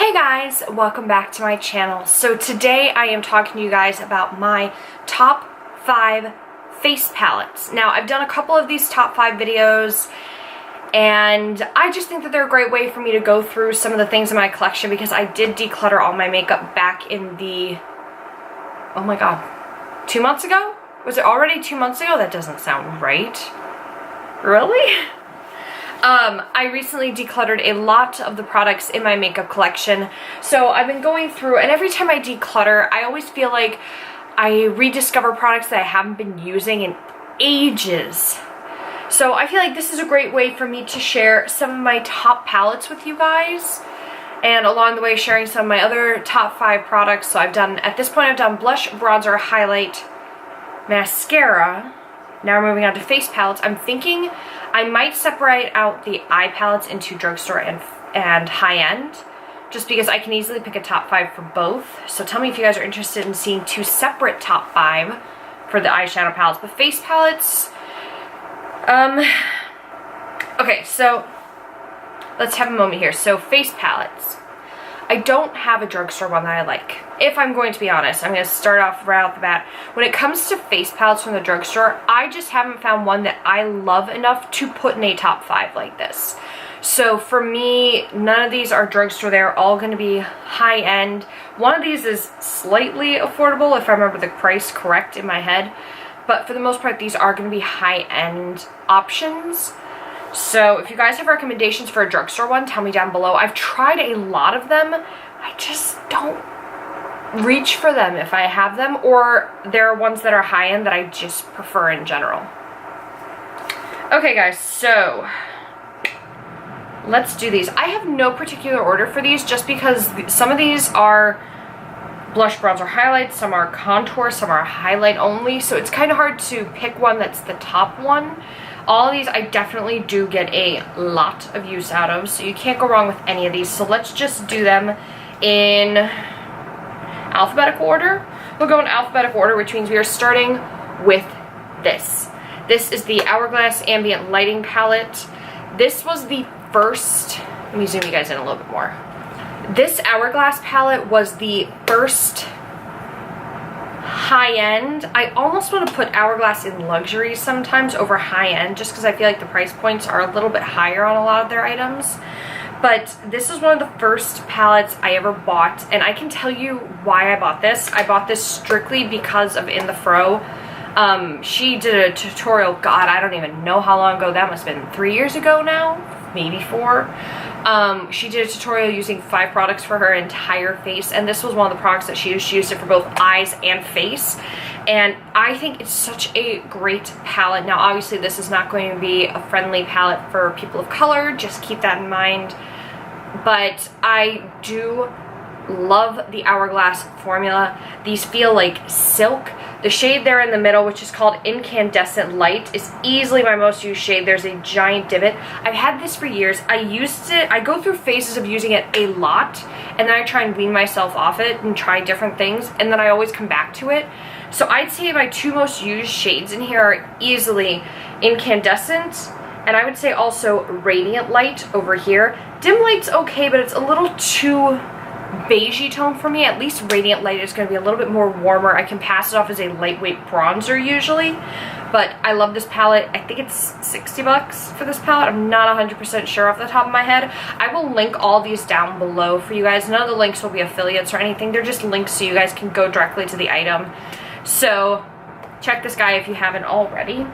Hey guys, welcome back to my channel. So today I am talking to you guys about my top 5 face palettes. Now I've done a couple of these top 5 videos and I just think that they're a great way for me to go through some of the things in my collection because I did declutter all my makeup back in the, oh my god, 2 months ago? Was it already 2 months ago? That doesn't sound right. Really? I recently decluttered a lot of the products in my makeup collection, so I've been going through, and every time I declutter, I always feel like I rediscover products that I haven't been using in ages. So I feel like this is a great way for me to share some of my top palettes with you guys, and along the way sharing some of my other top 5 products. So at this point I've done blush, bronzer, highlight, mascara. Now we're moving on to face palettes. I'm thinking I might separate out the eye palettes into drugstore and high-end, just because I can easily pick a top 5 for both. So tell me if you guys are interested in seeing 2 separate top 5 for the eyeshadow palettes. But face palettes, okay, so let's have a moment here. So face palettes. I don't have a drugstore one that I like. If I'm going to be honest, I'm going to start off right off the bat. When it comes to face palettes from the drugstore, I just haven't found one that I love enough to put in a top 5 like this. So for me, none of these are drugstore. They're all going to be high-end. One of these is slightly affordable if I remember the price correct in my head. But for the most part, these are going to be high-end options. So if you guys have recommendations for a drugstore one, tell me down below. I've tried a lot of them. I just don't reach for them if I have them, or there are ones that are high-end that I just prefer in general. Okay guys, so let's do these. I have no particular order for these just because some of these are blush, bronzer, highlight, some are contour, some are highlight only, so it's kind of hard to pick one that's the top one. All of these I definitely do get a lot of use out of, so you can't go wrong with any of these. So let's just do them in alphabetical order. We'll go in alphabetical order, which means we are starting with this. This is the Hourglass Ambient Lighting Palette. This was the first, let me zoom you guys in a little bit more. This Hourglass palette was the first high-end. I almost want to put Hourglass in luxury sometimes over high-end, just because I feel like the price points are a little bit higher on a lot of their items. But this is one of the first palettes I ever bought, and I can tell you why I bought this. I bought this strictly because of In the Fro. She did a tutorial, god, I don't even know how long ago, that must have been 3 years ago now, maybe 4. She did a tutorial using 5 products for her entire face, and this was one of the products that she used. She used it for both eyes and face, and I think it's such a great palette. Now obviously this is not going to be a friendly palette for people of color, just keep that in mind, but I do love the Hourglass formula. These feel like silk. The shade there in the middle, which is called Incandescent Light, is easily my most used shade. There's a giant divot. I've had this for years. I used it, I go through phases of using it a lot, and then I try and wean myself off it and try different things, and then I always come back to it. So I'd say my 2 most used shades in here are easily Incandescent, and I would say also Radiant Light over here. Dim Light's okay, but it's a little too beigey tone for me. At least Radiant Light is going to be a little bit more warmer. I can pass it off as a lightweight bronzer usually, but I love this palette. I think it's 60 bucks for this palette. I'm not 100% sure off the top of my head. I will link all these down below for you guys. None of the links will be affiliates or anything. They're just links so you guys can go directly to the item. So check this guy if you haven't already.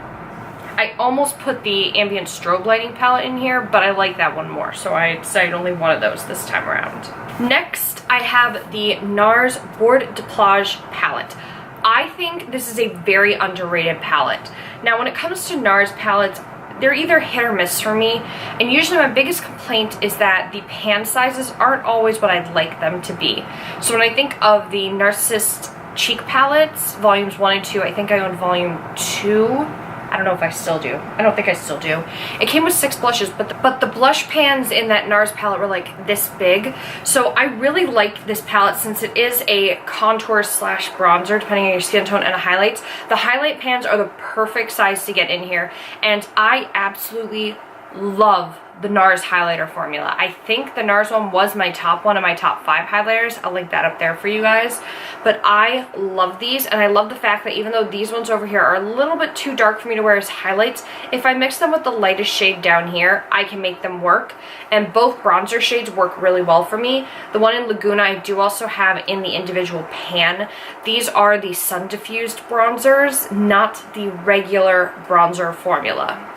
I almost put the Ambient Strobe Lighting palette in here, but I like that one more, so I decided only one of those this time around. Next, I have the NARS Board de Plage palette. I think this is a very underrated palette. Now, when it comes to NARS palettes, they're either hit or miss for me, and usually my biggest complaint is that the pan sizes aren't always what I'd like them to be. So when I think of the Narcissist Cheek palettes, volumes 1 and 2, I think I own volume 2. I don't know if I still do. I don't think I still do. It came with 6 blushes, but the blush pans in that NARS palette were like this big. So I really like this palette since it is a contour slash bronzer, depending on your skin tone, and a highlight. The highlight pans are the perfect size to get in here, and I absolutely love the NARS highlighter formula. I think the NARS one was my top one of my top 5 highlighters. I'll link that up there for you guys. But I love these, and I love the fact that even though these ones over here are a little bit too dark for me to wear as highlights, if I mix them with the lightest shade down here, I can make them work. And both bronzer shades work really well for me. The one in Laguna I do also have in the individual pan. These are the sun diffused bronzers, not the regular bronzer formula.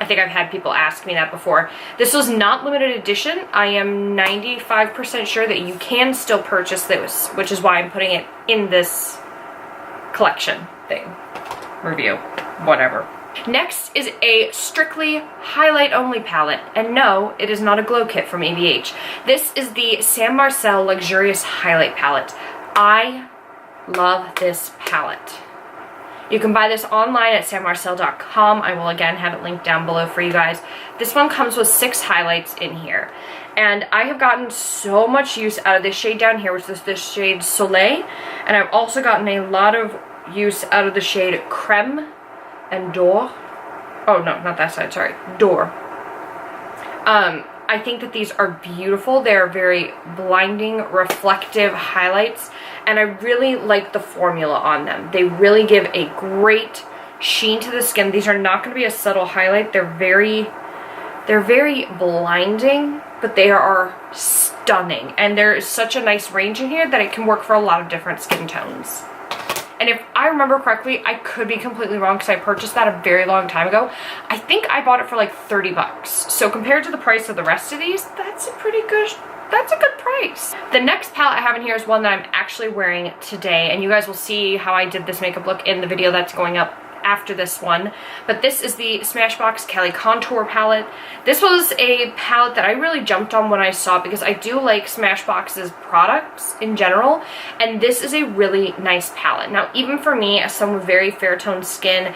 I think I've had people ask me that before. This was not limited edition. I am 95% sure that you can still purchase this, which is why I'm putting it in this collection thing, review, whatever. Next is a strictly highlight only palette, and no, it is not a glow kit from ABH. This is the Sam Marcel Luxurious Highlight Palette. I love this palette. You can buy this online at sammarcel.com. I will again have it linked down below for you guys. This one comes with 6 highlights in here. And I have gotten so much use out of this shade down here, which is this shade Soleil. And I've also gotten a lot of use out of the shade Creme and D'Or. Oh no, not that side, sorry. D'Or. I think that these are beautiful. They are very blinding, reflective highlights, and I really like the formula on them. They really give a great sheen to the skin. These are not going to be a subtle highlight. They're very blinding, but they are stunning, and there is such a nice range in here that it can work for a lot of different skin tones. And if I remember correctly, I could be completely wrong because I purchased that a very long time ago. I think I bought it for like 30 bucks. So compared to the price of the rest of these, that's a good price. The next palette I have in here is one that I'm actually wearing today, and you guys will see how I did this makeup look in the video that's going up after this one. But this is the Smashbox Kelly Contour palette. This was a palette that I really jumped on when I saw it because I do like Smashbox's products in general, and this is a really nice palette. Now, even for me, as someone with very fair toned skin,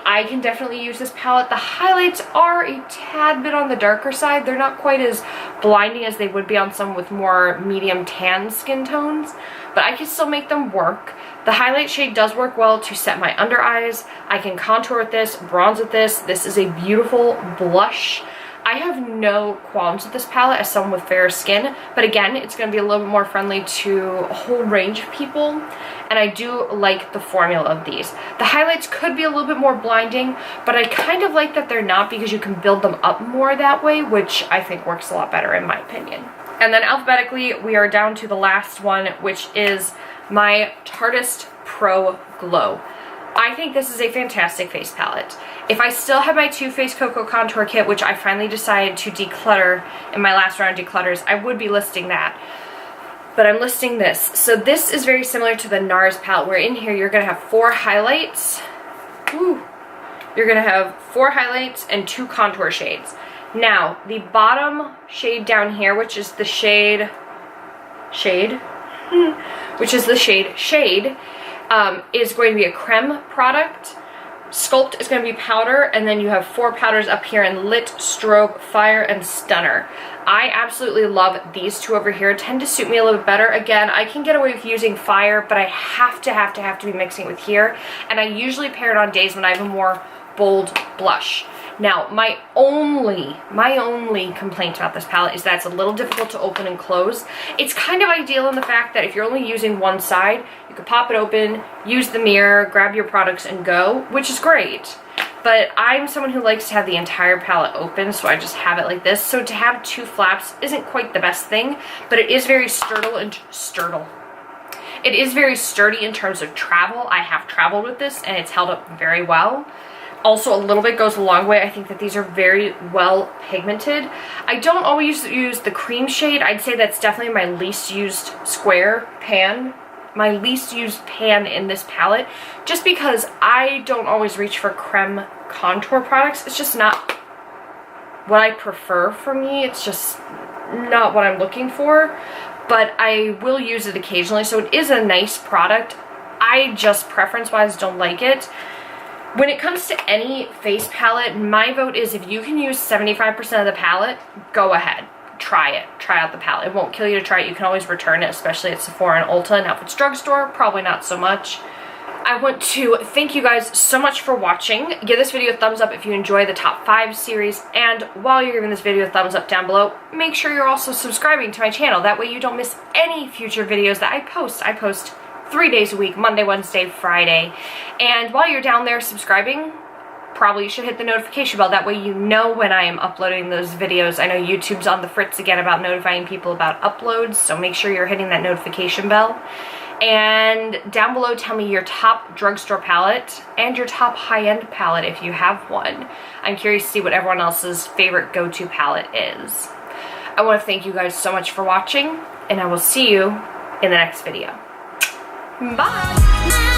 I can definitely use this palette. The highlights are a tad bit on the darker side. They're not quite as blinding as they would be on someone with more medium tan skin tones, but I can still make them work. The highlight shade does work well to set my under eyes. I can contour with this, bronze with this. This is a beautiful blush. I have no qualms with this palette as someone with fair skin, but again, it's going to be a little bit more friendly to a whole range of people, and I do like the formula of these. The highlights could be a little bit more blinding, but I kind of like that they're not because you can build them up more that way, which I think works a lot better in my opinion. And then alphabetically, we are down to the last one, which is my Tartist Pro Glow. I think this is a fantastic face palette. If I still have my Too Faced Cocoa Contour Kit, which I finally decided to declutter in my last round of declutters, I would be listing that. But I'm listing this. So this is very similar to the NARS palette, where in here you're going to have 4 highlights. Ooh. You're going to have 4 highlights and 2 contour shades. Now, the bottom shade down here, which is the shade, is going to be a creme product. Sculpt is going to be powder, and then you have 4 powders up here in Lit, Strobe, Fire, and Stunner. I absolutely love these 2 over here. Tend to suit me a little bit better. Again, I can get away with using Fire, but I have to be mixing it with here, and I usually pair it on days when I have a more bold blush. Now, my only complaint about this palette is that it's a little difficult to open and close. It's kind of ideal in the fact that if you're only using one side, you could pop it open, use the mirror, grab your products, and go, which is great. But I'm someone who likes to have the entire palette open, so I just have it like this. So to have 2 flaps isn't quite the best thing, but it is very It is very sturdy in terms of travel. I have traveled with this, and it's held up very well. Also, a little bit goes a long way. I think that these are very well pigmented. I don't always use the cream shade. I'd say that's definitely my least used square pan. My least used pan in this palette, just because I don't always reach for creme contour products. It's just not what I prefer for me. It's just not what I'm looking for, but I will use it occasionally, so it is a nice product. I just preference-wise don't like it. When it comes to any face palette, my vote is if you can use 75% of the palette, go ahead. Try it. Try out the palette. It won't kill you to try it. You can always return it, especially at Sephora and Ulta. Now, if it's drugstore, probably not so much. I want to thank you guys so much for watching. Give this video a thumbs up if you enjoy the top 5 series, and while you're giving this video a thumbs up down below, make sure you're also subscribing to my channel. That way you don't miss any future videos that I post. I post 3 days a week, Monday, Wednesday, Friday. And while you're down there subscribing, probably you should hit the notification bell. That way you know when I am uploading those videos. I know YouTube's on the fritz again about notifying people about uploads, so make sure you're hitting that notification bell. And down below, tell me your top drugstore palette and your top high-end palette if you have one. I'm curious to see what everyone else's favorite go-to palette is. I want to thank you guys so much for watching, and I will see you in the next video. Bye!